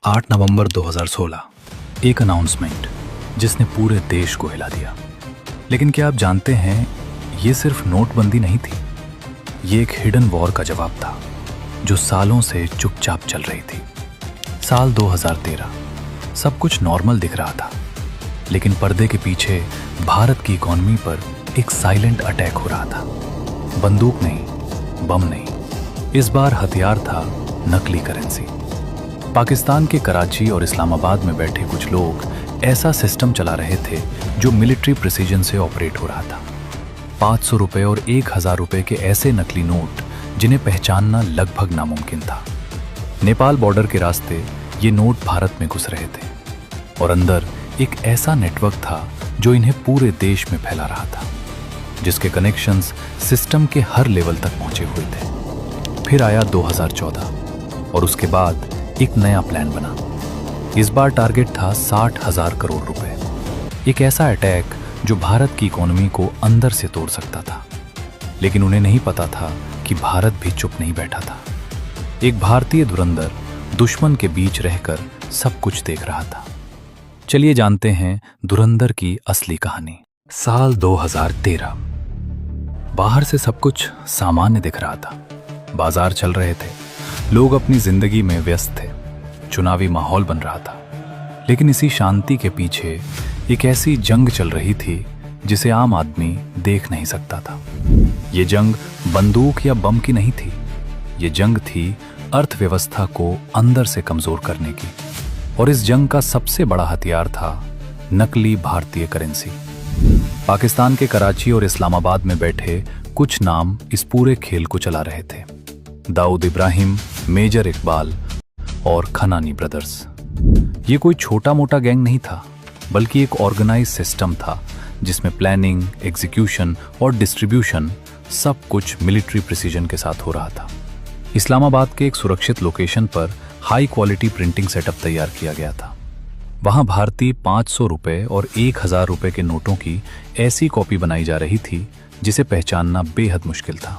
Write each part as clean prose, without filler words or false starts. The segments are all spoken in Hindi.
8 नवंबर 2016 एक अनाउंसमेंट जिसने पूरे देश को हिला दिया। लेकिन क्या आप जानते हैं, ये सिर्फ नोटबंदी नहीं थी, ये एक हिडन वॉर का जवाब था जो सालों से चुपचाप चल रही थी। साल 2013 सब कुछ नॉर्मल दिख रहा था, लेकिन पर्दे के पीछे भारत की इकॉनमी पर एक साइलेंट अटैक हो रहा था। बंदूक नहीं, बम नहीं, इस बार हथियार था नकली करेंसी। पाकिस्तान के कराची और इस्लामाबाद में बैठे कुछ लोग ऐसा सिस्टम चला रहे थे जो मिलिट्री प्रिसीजन से ऑपरेट हो रहा था। 500 रुपए और 1000 रुपए के ऐसे नकली नोट जिन्हें पहचानना लगभग नामुमकिन था। नेपाल बॉर्डर के रास्ते ये नोट भारत में घुस रहे थे और अंदर एक ऐसा नेटवर्क था जो इन्हें पूरे देश में फैला रहा था, जिसके कनेक्शंस सिस्टम के हर लेवल तक पहुंचे हुए थे। फिर आया 2014 और उसके बाद एक नया प्लान बना। इस बार टारगेट था 60,000 करोड़ रुपए। एक ऐसा अटैक जो भारत की इकोनॉमी को अंदर से तोड़ सकता था। लेकिन उन्हें नहीं पता था कि भारत भी चुप नहीं बैठा था। एक भारतीय धुरंधर दुश्मन के बीच रहकर सब कुछ देख रहा था। चलिए जानते हैं धुरंधर की असली कहानी। साल 2013। बाहर से सब कुछ सामान्य दिख रहा था। बाजार चल रहे थे, लोग अपनी जिंदगी में व्यस्त थे, चुनावी माहौल बन रहा था। लेकिन इसी शांति के पीछे एक ऐसी जंग चल रही थी जिसे आम आदमी देख नहीं सकता था। ये जंग बंदूक या बम की नहीं थी, ये जंग थी अर्थव्यवस्था को अंदर से कमजोर करने की। और इस जंग का सबसे बड़ा हथियार था नकली भारतीय करेंसी। पाकिस्तान के कराची और इस्लामाबाद में बैठे कुछ नाम इस पूरे खेल को चला रहे थे। दाऊद इब्राहिम, मेजर इकबाल और खनानी ब्रदर्स। ये कोई छोटा मोटा गैंग नहीं था, बल्कि एक ऑर्गेनाइज सिस्टम था जिसमें प्लानिंग, एग्जीक्यूशन और डिस्ट्रीब्यूशन सब कुछ मिलिट्री प्रिसीजन के साथ हो रहा था। इस्लामाबाद के एक सुरक्षित लोकेशन पर हाई क्वालिटी प्रिंटिंग सेटअप तैयार किया गया था। वहां भारतीय 500 रुपए और 1000 रुपए के नोटों की ऐसी कॉपी बनाई जा रही थी जिसे पहचानना बेहद मुश्किल था।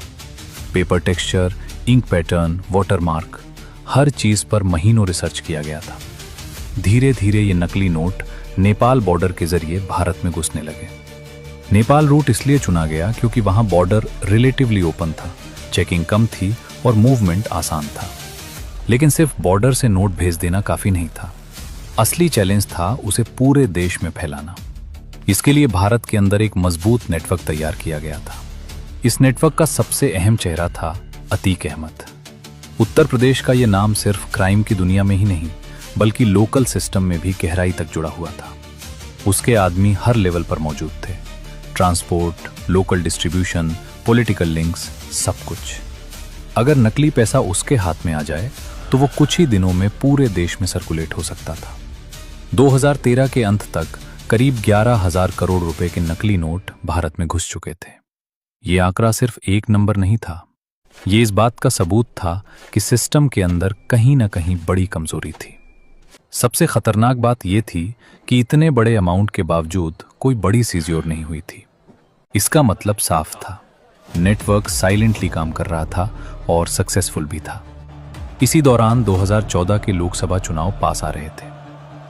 Paper texture, ink pattern, watermark, हर चीज पर महीनों रिसर्च किया गया था। धीरे धीरे ये नकली नोट नेपाल बॉर्डर के जरिए भारत में घुसने लगे। नेपाल रूट इसलिए चुना गया क्योंकि वहां बॉर्डर रिलेटिवली ओपन था, चेकिंग कम थी और मूवमेंट आसान था। लेकिन सिर्फ बॉर्डर से नोट भेज देना काफी नहीं था। असली चैलेंज था उसे पूरे देश में फैलाना। इसके लिए भारत के अंदर एक मजबूत नेटवर्क तैयार किया गया था। इस नेटवर्क का सबसे अहम चेहरा था अतीक अहमद। उत्तर प्रदेश का यह नाम सिर्फ क्राइम की दुनिया में ही नहीं, बल्कि लोकल सिस्टम में भी गहराई तक जुड़ा हुआ था। उसके आदमी हर लेवल पर मौजूद थे, transport, local distribution, political links, सब कुछ। अगर नकली पैसा उसके हाथ में आ जाए तो वो कुछ ही दिनों में पूरे देश में सर्कुलेट हो सकता था। 2013 के अंत तक करीब 11,000 करोड़ रुपए के नकली नोट भारत में घुस चुके थे। ये आंकड़ा सिर्फ एक नंबर नहीं था, ये इस बात का सबूत था कि सिस्टम के अंदर कहीं ना कहीं बड़ी कमजोरी थी। सबसे खतरनाक बात यह थी कि इतने बड़े अमाउंट के बावजूद कोई बड़ी सीजोर नहीं हुई थी। इसका मतलब साफ था, नेटवर्क साइलेंटली काम कर रहा था और सक्सेसफुल भी था। इसी दौरान 2014 के लोकसभा चुनाव पास आ रहे थे।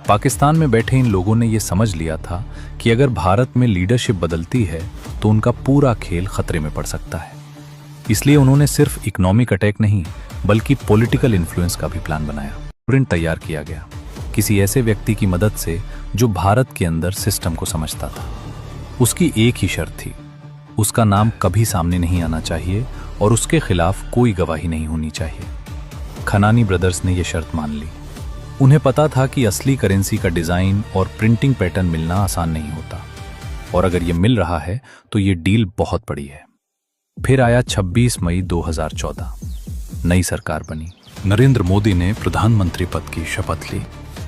पाकिस्तान में बैठे इन लोगों ने यह समझ लिया था कि अगर भारत में लीडरशिप बदलती है तो उनका पूरा खेल खतरे में पड़ सकता है। इसलिए उन्होंने सिर्फ इकोनॉमिक अटैक नहीं, बल्कि पॉलिटिकल इन्फ्लुएंस का भी प्लान बनाया। प्रिंट तैयार किया गया किसी ऐसे व्यक्ति की मदद से जो भारत के अंदर सिस्टम को समझता था। उसकी एक ही शर्त थी, उसका नाम कभी सामने नहीं आना चाहिए और उसके खिलाफ कोई गवाही नहीं होनी चाहिए। खनानी ब्रदर्स ने यह शर्त मान ली। उन्हें पता था कि असली करेंसी का डिजाइन और प्रिंटिंग पैटर्न मिलना आसान नहीं होता, और अगर यह मिल रहा है तो यह डील बहुत बड़ी है। फिर आया 26 मई 2014। नई सरकार बनी। नरेंद्र मोदी ने प्रधानमंत्री पद की शपथ ली।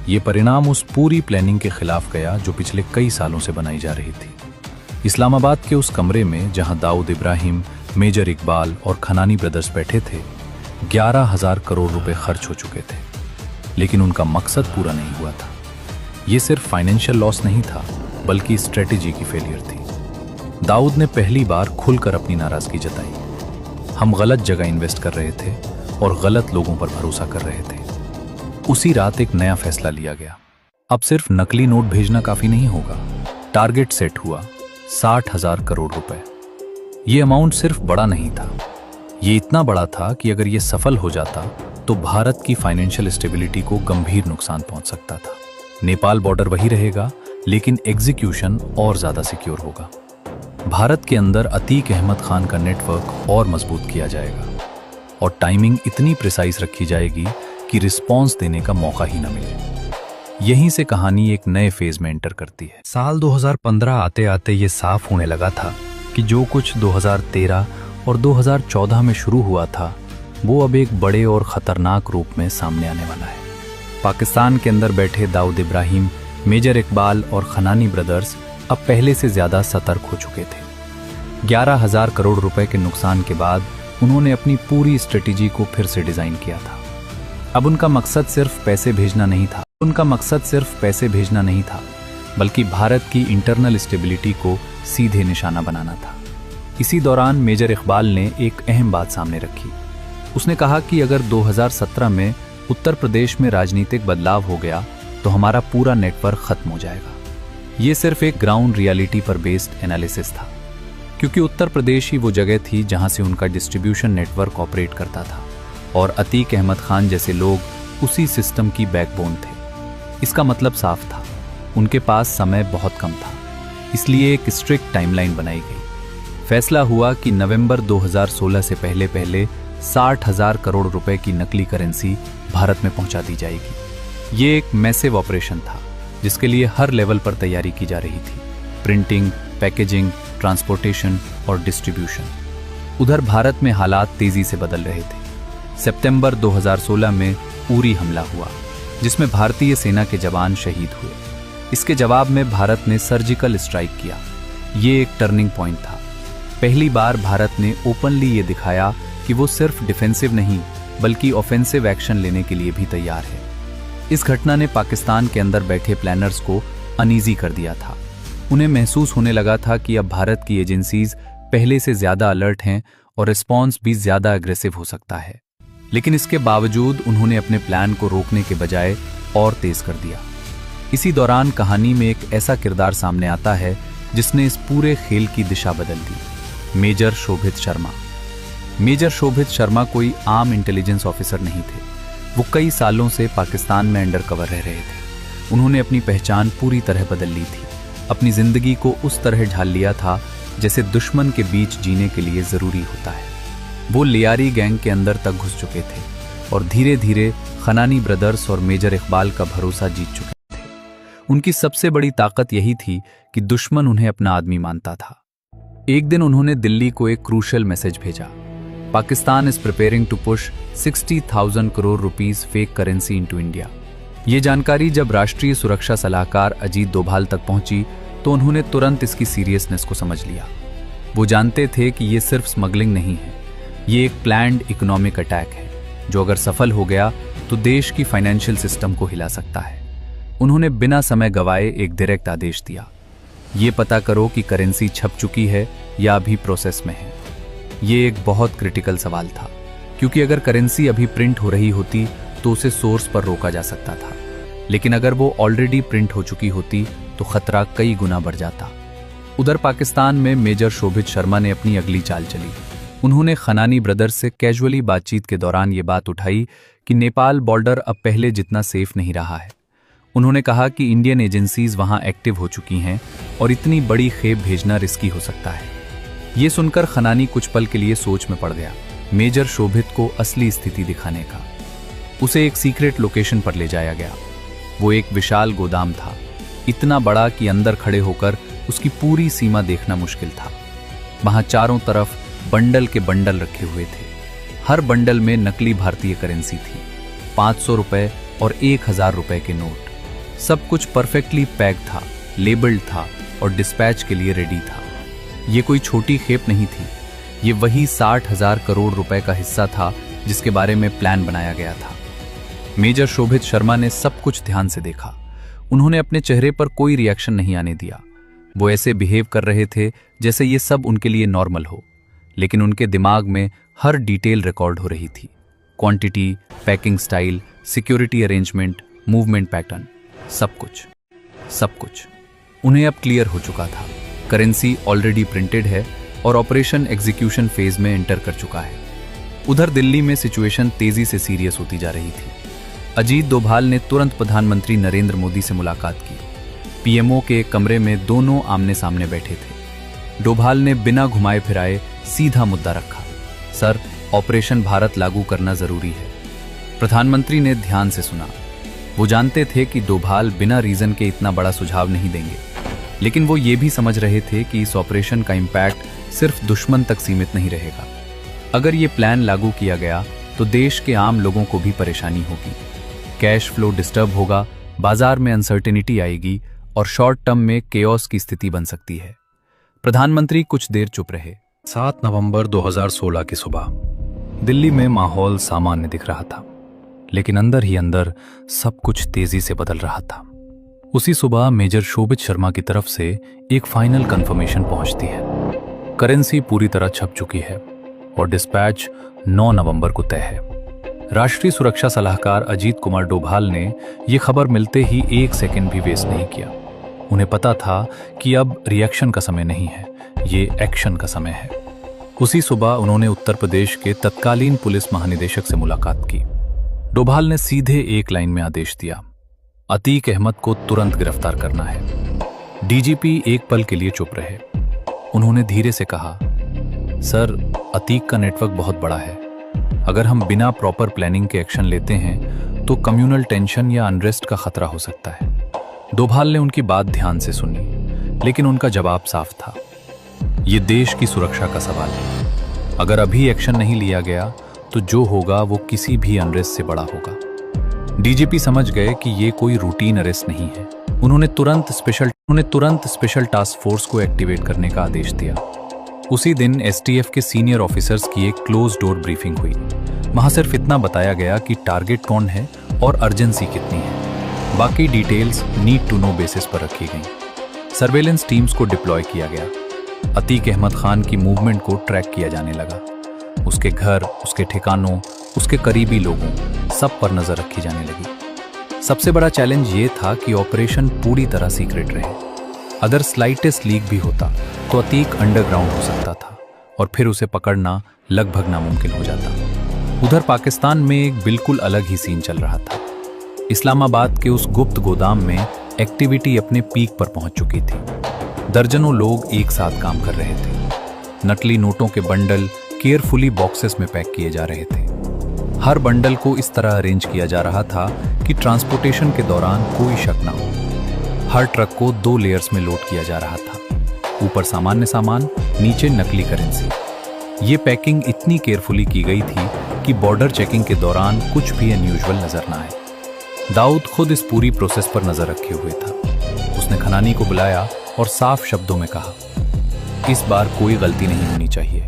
ये परिणाम उस पूरी प्लानिंग के खिलाफ गया जो पिछले कई सालों से बनाई जा रही थी। इस्लामाबाद के उस कमरे में जहां दाऊद इब्राहिम, मेजर इकबाल और खनानी ब्रदर्स बैठे थे, 11,000 करोड़ रुपए खर्च हो चुके थे। लेकिन उनका मकसद पूरा नहीं हुआ था। ये सिर्फ फाइनेंशियल लॉस नहीं था, बल्कि स्ट्रेटेजी की फेलियर थी। दाऊद ने पहली बार खुलकर अपनी नाराजगी जताई। हम गलत जगह इन्वेस्ट कर रहे थे और गलत लोगों पर भरोसा कर रहे थे। उसी रात एक नया फैसला लिया गया। अब सिर्फ नकली नोट भेजना काफी नहीं होगा। टारगेट सेट हुआ 60,000 करोड़ रुपए। ये अमाउंट सिर्फ बड़ा नहीं था, ये इतना बड़ा था कि अगर ये सफल हो जाता तो भारत की फाइनेंशियल स्टेबिलिटी को गंभीर नुकसान पहुंच सकता था। नेपाल बॉर्डर वही रहेगा, लेकिन एग्जीक्यूशन और ज्यादा सिक्योर होगा। भारत के अंदर अतीक अहमद खान का नेटवर्क और मजबूत किया जाएगा और टाइमिंग इतनी प्रिसाइज रखी जाएगी कि रिस्पॉन्स देने का मौका ही न मिले। यहीं से कहानी एक नए फेज में एंटर करती है। साल 2015 आते आते ये साफ होने लगा था कि जो कुछ 2013 और 2014 में शुरू हुआ था वो अब एक बड़े और खतरनाक रूप में सामने आने वाला है। पाकिस्तान के अंदर बैठे दाऊद इब्राहिम, मेजर इकबाल और खनानी ब्रदर्स अब पहले से ज्यादा सतर्क हो चुके थे। 11,000 करोड़ रुपए के नुकसान के बाद उन्होंने अपनी पूरी स्ट्रेटेजी को फिर से डिजाइन किया था। अब उनका मकसद सिर्फ पैसे भेजना नहीं था, बल्कि भारत की इंटरनल स्टेबिलिटी को सीधे निशाना बनाना था। इसी दौरान मेजर इकबाल ने एक अहम बात सामने रखी। उसने कहा कि अगर 2017 में उत्तर प्रदेश में राजनीतिक बदलाव हो गया तो हमारा पूरा नेटवर्क खत्म हो जाएगा। ये सिर्फ एक ग्राउंड रियलिटी पर बेस्ड एनालिसिस था, क्योंकि उत्तर प्रदेश ही वो जगह थी जहां से उनका डिस्ट्रीब्यूशन नेटवर्क ऑपरेट करता था और अतीक अहमद खान जैसे लोग उसी सिस्टम की बैकबोन थे। इसका मतलब साफ था, उनके पास समय बहुत कम था, इसलिए एक स्ट्रिक्ट टाइमलाइन बनाई गई। फैसला हुआ कि नवंबर 2016 से पहले 60,000 करोड़ रुपए की नकली करेंसी भारत में पहुंचा दी जाएगी। ये एक मैसिव ऑपरेशन था जिसके लिए हर लेवल पर तैयारी की जा रही थी, प्रिंटिंग, पैकेजिंग, ट्रांसपोर्टेशन और डिस्ट्रीब्यूशन। उधर भारत में हालात तेजी से बदल रहे थे। सितंबर 2016 में उरी हमला हुआ, जिसमें भारतीय सेना के जवान शहीद हुए। इसके जवाब में भारत ने सर्जिकल स्ट्राइक किया। ये एक टर्निंग पॉइंट था। पहली बार भारत ने ओपनली ये दिखाया कि वो सिर्फ डिफेंसिव नहीं बल्कि ऑफेंसिव एक्शन लेने के लिए भी तैयार है। इस घटना ने पाकिस्तान के अंदर बैठे प्लानर्स को अनईजी कर दिया था। उन्हें महसूस होने लगा था कि अब भारत की एजेंसीज पहले से ज्यादा अलर्ट हैं और रिस्पॉन्स भी ज्यादा अग्रेसिव हो सकता है। लेकिन इसके बावजूद उन्होंने अपने प्लान को रोकने के बजाय और तेज कर दिया। इसी दौरान कहानी में एक ऐसा किरदार सामने आता है जिसने इस पूरे खेल की दिशा बदल दी। मेजर शोभित शर्मा। मेजर शोभित शर्मा कोई आम इंटेलिजेंस ऑफिसर नहीं थे। वो कई सालों से पाकिस्तान में अंडरकवर रह रहे थे। उन्होंने अपनी पहचान पूरी तरह बदल ली थी। अपनी जिंदगी को उस तरह ढाल लिया था जैसे दुश्मन के बीच जीने के लिए जरूरी होता है। वो लियारी गैंग के अंदर तक घुस चुके थे और धीरे धीरे खनानी ब्रदर्स और मेजर इकबाल का भरोसा जीत चुके थे। उनकी सबसे बड़ी ताकत यही थी कि दुश्मन उन्हें अपना आदमी मानता था। एक दिन उन्होंने दिल्ली को एक क्रूशियल मैसेज भेजा। Pakistan is preparing to push 60,000 crore rupees fake currency into India. ये जानकारी जब राष्ट्रीय सुरक्षा सलाहकार अजीत डोभाल तक पहुंची तो उन्होंने तुरंत इसकी सीरियसनेस को समझ लिया। वो जानते थे कि ये सिर्फ स्मगलिंग नहीं है, ये एक प्लान्ड इकोनॉमिक अटैक है जो अगर सफल हो गया तो देश की फाइनेंशियल सिस्टम को हिला सकता है। उन्होंने बिना समय गवाए एक डायरेक्ट आदेश दिया, ये पता करो कि करेंसी छप चुकी है या अभी प्रोसेस में है। ये एक बहुत क्रिटिकल सवाल था, क्योंकि अगर करेंसी अभी प्रिंट हो रही होती तो उसे सोर्स पर रोका जा सकता था, लेकिन अगर वो ऑलरेडी प्रिंट हो चुकी होती तो खतरा कई गुना बढ़ जाता। उधर पाकिस्तान में मेजर शोभित शर्मा ने अपनी अगली चाल चली। उन्होंने खनानी ब्रदर्स से कैजुअली बातचीत के दौरान ये बात उठाई कि नेपाल बॉर्डर अब पहले जितना सेफ नहीं रहा है। उन्होंने कहा कि इंडियन एजेंसीज वहां एक्टिव हो चुकी हैं और इतनी बड़ी खेप भेजना रिस्की हो सकता है। ये सुनकर खनानी कुछ पल के लिए सोच में पड़ गया। मेजर शोभित को असली स्थिति दिखाने का उसे एक सीक्रेट लोकेशन पर ले जाया गया। वो एक विशाल गोदाम था, इतना बड़ा कि अंदर खड़े होकर उसकी पूरी सीमा देखना मुश्किल था। वहां चारों तरफ बंडल के बंडल रखे हुए थे। हर बंडल में नकली भारतीय करेंसी थी, 500 रुपए और 1,000 रुपए के नोट। सब कुछ परफेक्टली पैक्ड था, लेबल्ड था और डिस्पैच के लिए रेडी था। ये कोई छोटी खेप नहीं थी, ये वही 60,000 करोड़ रुपए का हिस्सा था जिसके बारे में प्लान बनाया गया था। मेजर शोभित शर्मा ने सब कुछ ध्यान से देखा। उन्होंने अपने चेहरे पर कोई रिएक्शन नहीं आने दिया। वो ऐसे बिहेव कर रहे थे जैसे ये सब उनके लिए नॉर्मल हो, लेकिन उनके दिमाग में हर डिटेल रिकॉर्ड हो रही थी। Quantity, packing style, security arrangement, movement pattern, सब कुछ उन्हें अब क्लियर हो चुका था। करेंसी ऑलरेडी प्रिंटेड है और ऑपरेशन एग्जीक्यूशन फेज में एंटर कर चुका है। उधर दिल्ली में सिचुएशन तेजी से सीरियस होती जा रही थी। अजीत डोभाल ने तुरंत प्रधानमंत्री नरेंद्र मोदी से मुलाकात की। पीएमओ के कमरे में दोनों आमने सामने बैठे थे। डोभाल ने बिना घुमाए फिराए सीधा मुद्दा रखा, सर, ऑपरेशन भारत लागू करना जरूरी है। प्रधानमंत्री ने ध्यान से सुना। वो जानते थे कि डोभाल बिना रीजन के इतना बड़ा सुझाव नहीं देंगे, लेकिन वो ये भी समझ रहे थे कि इस ऑपरेशन का इम्पैक्ट सिर्फ दुश्मन तक सीमित नहीं रहेगा। अगर ये प्लान लागू किया गया तो देश के आम लोगों को भी परेशानी होगी, कैश फ्लो डिस्टर्ब होगा, बाजार में अनसर्टेनिटी आएगी और शॉर्ट टर्म में केओस की स्थिति बन सकती है। प्रधानमंत्री कुछ देर चुप रहे। 7 नवंबर 2016 की सुबह दिल्ली में माहौल सामान्य दिख रहा था, लेकिन अंदर ही अंदर सब कुछ तेजी से बदल रहा था। उसी सुबह मेजर शोभित शर्मा की तरफ से एक फाइनल कंफर्मेशन पहुंचती है। करेंसी पूरी तरह छप चुकी है और डिस्पैच 9 नवंबर को तय है। राष्ट्रीय सुरक्षा सलाहकार अजीत कुमार डोभाल ने यह खबर मिलते ही एक सेकंड भी वेस्ट नहीं किया। उन्हें पता था कि अब रिएक्शन का समय नहीं है, ये एक्शन का समय है। उसी सुबह उन्होंने उत्तर प्रदेश के तत्कालीन पुलिस महानिदेशक से मुलाकात की। डोभाल ने सीधे एक लाइन में आदेश दिया, अतीक अहमद को तुरंत गिरफ्तार करना है। डीजीपी एक पल के लिए चुप रहे। उन्होंने धीरे से कहा, सर, अतीक का नेटवर्क बहुत बड़ा है। अगर हम बिना प्रॉपर प्लानिंग के एक्शन लेते हैं तो कम्युनल टेंशन या अनरेस्ट का खतरा हो सकता है। डोभाल ने उनकी बात ध्यान से सुनी, लेकिन उनका जवाब साफ था, ये देश की सुरक्षा का सवाल है। अगर अभी एक्शन नहीं लिया गया तो जो होगा वो किसी भी अनरेस्ट से बड़ा होगा। डीजीपी समझ गए कि ये कोई रूटीन अरेस्ट नहीं है। उन्होंने तुरंत स्पेशल टास्क फोर्स को एक्टिवेट करने का आदेश दिया। उसी दिन एसटीएफ के सीनियर ऑफिसर्स की एक क्लोज डोर ब्रीफिंग हुई। वहां सिर्फ इतना बताया गया कि टारगेट कौन है और अर्जेंसी कितनी है। बाकी details need to know basis पर रखी गई। सर्वेलेंस टीम्स को डिप्लॉय किया गया। अतीक अहमद खान की मूवमेंट को ट्रैक किया जाने लगा। उसके घर, उसके ठिकानों, उसके करीबी लोगों, सब पर नजर रखी जाने लगी। सबसे बड़ा चैलेंज ये था कि ऑपरेशन पूरी तरह सीक्रेट रहे। अगर स्लाइटेस्ट लीक भी होता तो अतीक अंडरग्राउंड हो सकता था और फिर उसे पकड़ना लगभग नामुमकिन हो जाता। उधर पाकिस्तान में एक बिल्कुल अलग ही सीन चल रहा था। इस्लामाबाद के उस गुप्त गोदाम में एक्टिविटी अपने पीक पर पहुंच चुकी थी। दर्जनों लोग एक साथ काम कर रहे थे। नकली नोटों के बंडल केयरफुली बॉक्सेस में पैक किए जा रहे थे। हर बंडल को इस तरह अरेंज किया जा रहा था कि ट्रांसपोर्टेशन के दौरान कोई शक ना हो। हर ट्रक को 2 लेयर्स में लोड किया जा रहा था, ऊपर सामान्य सामान, नीचे नकली करेंसी। ये पैकिंग इतनी केयरफुली की गई थी कि बॉर्डर चेकिंग के दौरान कुछ भी अनयूजुअल नजर ना आए। दाऊद खुद इस पूरी प्रोसेस पर नजर रखे हुए था। उसने खनानी को बुलाया और साफ शब्दों में कहा, इस बार कोई गलती नहीं होनी चाहिए।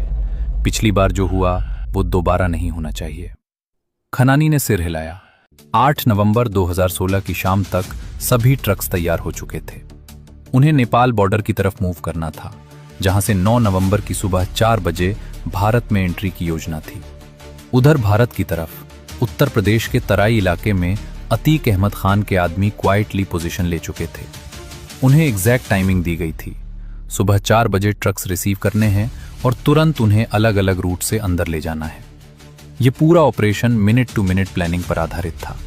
पिछली बार जो हुआ वो दोबारा नहीं होना चाहिए। खनानी ने सिर हिलाया। 8 नवंबर 2016 की शाम तक सभी ट्रक्स तैयार हो चुके थे। उन्हें नेपाल बॉर्डर की तरफ मूव करना था, जहां से 9 नवंबर की सुबह 4 बजे भारत में एंट्री की योजना थी। उधर भारत की तरफ उत्तर प्रदेश के तराई इलाके में अतीक अहमद खान के आदमी क्वाइटली पोजीशन ले चुके थे। उन्हें एग्जैक्ट टाइमिंग दी गई थी, सुबह 4 बजे ट्रक्स रिसीव करने हैं और तुरंत उन्हें अलग अलग रूट से अंदर ले जाना है। यह पूरा operation minute to minute planning पर आधारित था।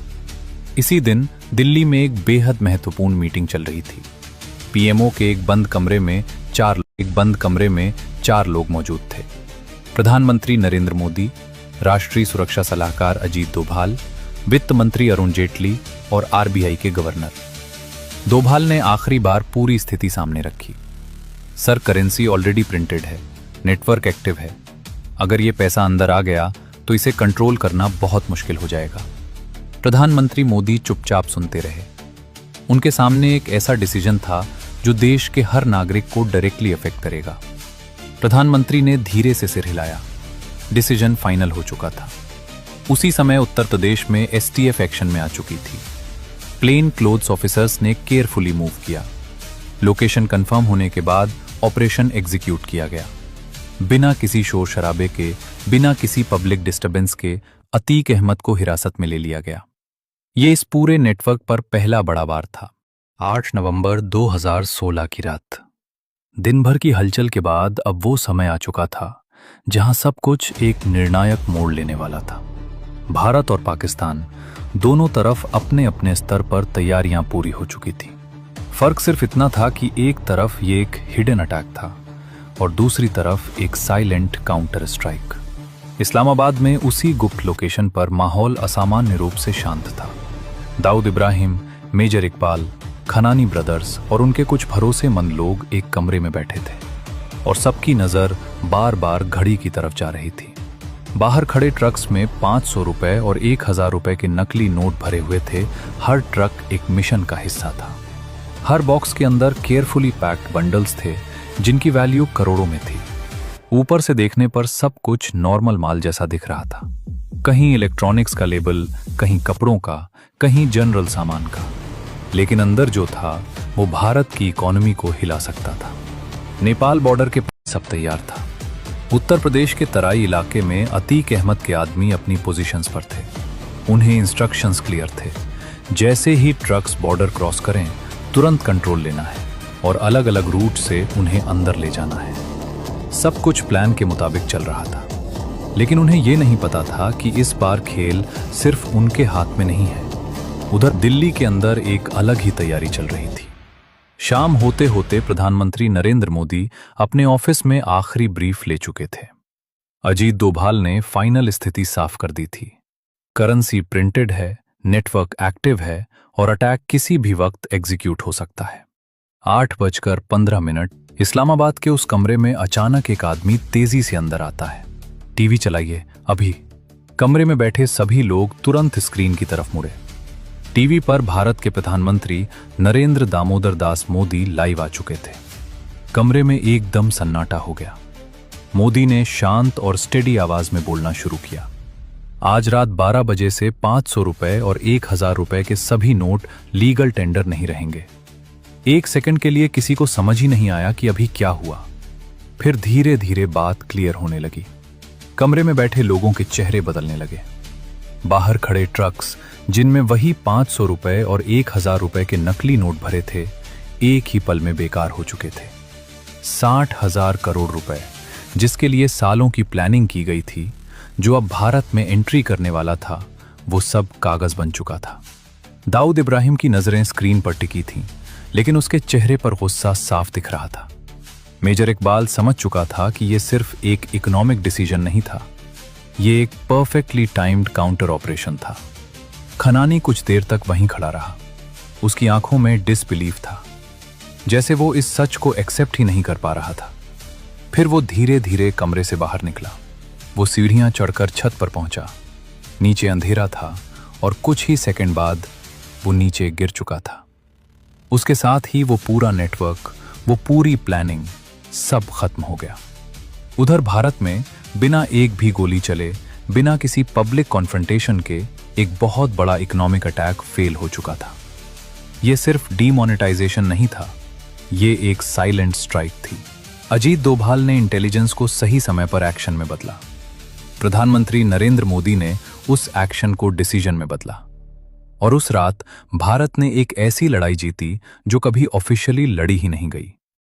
इसी दिन दिल्ली में एक बेहद महत्वपूर्ण मीटिंग चल रही थी। पीएमओ के एक बंद कमरे में 4 लोग मौजूद थे। प्रधानमंत्री नरेंद्र मोदी, राष्ट्रीय सुरक्षा सलाहकार अजीत डोभाल, वित्त मंत्री अरुण जेटली और आरबीआई के गवर्नर। डोभाल ने आखिरी बार पूरी स्थिति सामने रखी। सर, करेंसी ऑलरेडी प्रिंटेड है, नेटवर्क एक्टिव है। अगर ये पैसा अंदर आ गया तो इसे कंट्रोल करना बहुत मुश्किल हो जाएगा। प्रधानमंत्री मोदी चुपचाप सुनते रहे। उनके सामने एक ऐसा डिसीजन था जो देश के हर नागरिक को डायरेक्टली अफेक्ट करेगा। प्रधानमंत्री ने धीरे से सिर हिलाया। डिसीजन फाइनल हो चुका था। उसी समय उत्तर प्रदेश में एसटीएफ एक्शन में आ चुकी थी। प्लेन क्लोथ्स ऑफिसर्स ने केयरफुली मूव किया। लोकेशन कंफर्म होने के बाद ऑपरेशन एग्जीक्यूट किया गया। बिना किसी शोर शराबे के, बिना किसी पब्लिक डिस्टर्बेंस के अतीक अहमद को हिरासत में ले लिया गया। ये इस पूरे नेटवर्क पर पहला बड़ा वार था। 8 नवंबर 2016 की रात। दिन भर की हलचल के बाद अब वो समय आ चुका था जहां सब कुछ एक निर्णायक मोड़ लेने वाला था। भारत और पाकिस्तान दोनों तरफ अपने अपने स्तर पर तैयारियां पूरी हो चुकी थी। फर्क सिर्फ इतना था कि एक तरफ ये एक हिडन अटैक था और दूसरी तरफ एक साइलेंट काउंटर स्ट्राइक। इस्लामाबाद में उसी गुप्त लोकेशन पर माहौल असामान्य रूप से शांत था। दाऊद इब्राहिम, मेजर इकबाल, खनानी ब्रदर्स और उनके कुछ भरोसेमंद लोग एक कमरे में बैठे थे और सबकी नजर बार बार घड़ी की तरफ जा रही थी। बाहर खड़े ट्रक्स में 500 रुपए और 1000 रुपए के नकली नोट भरे हुए थे। हर ट्रक एक मिशन का हिस्सा था। हर बॉक्स के अंदर केयरफुली पैक्ड बंडल्स थे जिनकी वैल्यू करोड़ों में थी। ऊपर से देखने पर सब कुछ नॉर्मल माल जैसा दिख रहा था। कहीं इलेक्ट्रॉनिक्स का लेबल, कहीं कपड़ों का, कहीं जनरल सामान का, लेकिन अंदर जो था वो भारत की इकोनॉमी को हिला सकता था। नेपाल बॉर्डर के पास सब तैयार था। उत्तर प्रदेश के तराई इलाके में अतीक अहमद के आदमी अपनी पोजीशंस पर थे। उन्हें इंस्ट्रक्शंस क्लियर थे, जैसे ही ट्रक्स बॉर्डर क्रॉस करें तुरंत कंट्रोल लेना है और अलग अलग रूट से उन्हें अंदर ले जाना है। सब कुछ प्लान के मुताबिक चल रहा था, लेकिन उन्हें यह नहीं पता था कि इस बार खेल सिर्फ उनके हाथ में नहीं है। उधर दिल्ली के अंदर एक अलग ही तैयारी चल रही थी। शाम होते होते प्रधानमंत्री नरेंद्र मोदी अपने ऑफिस में आखिरी ब्रीफ ले चुके थे। अजीत डोभाल ने फाइनल स्थिति साफ कर दी थी। करेंसी प्रिंटेड है, नेटवर्क एक्टिव है और अटैक किसी भी वक्त एग्जीक्यूट हो सकता है। 8:15 इस्लामाबाद के उस कमरे में अचानक एक आदमी तेजी से अंदर आता है। टीवी चलाइए अभी। कमरे में बैठे सभी लोग तुरंत स्क्रीन की तरफ मुड़े। टीवी पर भारत के प्रधानमंत्री नरेंद्र दामोदर दास मोदी लाइव आ चुके थे। कमरे में एकदम सन्नाटा हो गया। मोदी ने शांत और स्टेडी आवाज में बोलना शुरू किया। आज रात 12 बजे से 500 रुपए और 1000 रुपए के सभी नोट लीगल टेंडर नहीं रहेंगे। एक सेकंड के लिए किसी को समझ ही नहीं आया कि अभी क्या हुआ। फिर धीरे धीरे बात क्लियर होने लगी। कमरे में बैठे लोगों के चेहरे बदलने लगे। बाहर खड़े ट्रक्स जिनमें वही 500 रुपए और 1000 रुपए के नकली नोट भरे थे, एक ही पल में बेकार हो चुके थे। 60,000 करोड़ रुपए, जिसके लिए सालों की प्लानिंग की गई थी, जो अब भारत में एंट्री करने वाला था, वो सब कागज बन चुका था। दाऊद इब्राहिम की नजरें स्क्रीन पर टिकी थीं, लेकिन उसके चेहरे पर गुस्सा साफ दिख रहा था। मेजर इकबाल समझ चुका था कि यह सिर्फ एक इकोनॉमिक डिसीजन नहीं था, यह एक परफेक्टली टाइम्ड काउंटर ऑपरेशन था। खनानी कुछ देर तक वहीं खड़ा रहा। उसकी आंखों में डिसबिलीफ था, जैसे वो इस सच को एक्सेप्ट ही नहीं कर पा रहा था। फिर वो धीरे धीरे कमरे से बाहर निकला। वो सीढ़ियां चढ़कर छत पर पहुंचा। नीचे अंधेरा था और कुछ ही सेकंड बाद वो नीचे गिर चुका था। उसके साथ ही वो पूरा नेटवर्क, वो पूरी प्लानिंग, सब खत्म हो गया। उधर भारत में बिना एक भी गोली चले, बिना किसी पब्लिक कॉन्फ्रंटेशन के एक बहुत बड़ा इकोनॉमिक अटैक फेल हो चुका था। ये सिर्फ डीमोनेटाइजेशन नहीं था, ये एक साइलेंट स्ट्राइक थी। अजीत डोभाल ने इंटेलिजेंस को सही समय पर एक्शन में बदला। प्रधानमंत्री नरेंद्र मोदी ने उस एक्शन को डिसीजन में बदला। और उस रात भारत ने एक ऐसी लड़ाई जीती जो कभी ऑफिशियली लड़ी ही नहीं गई।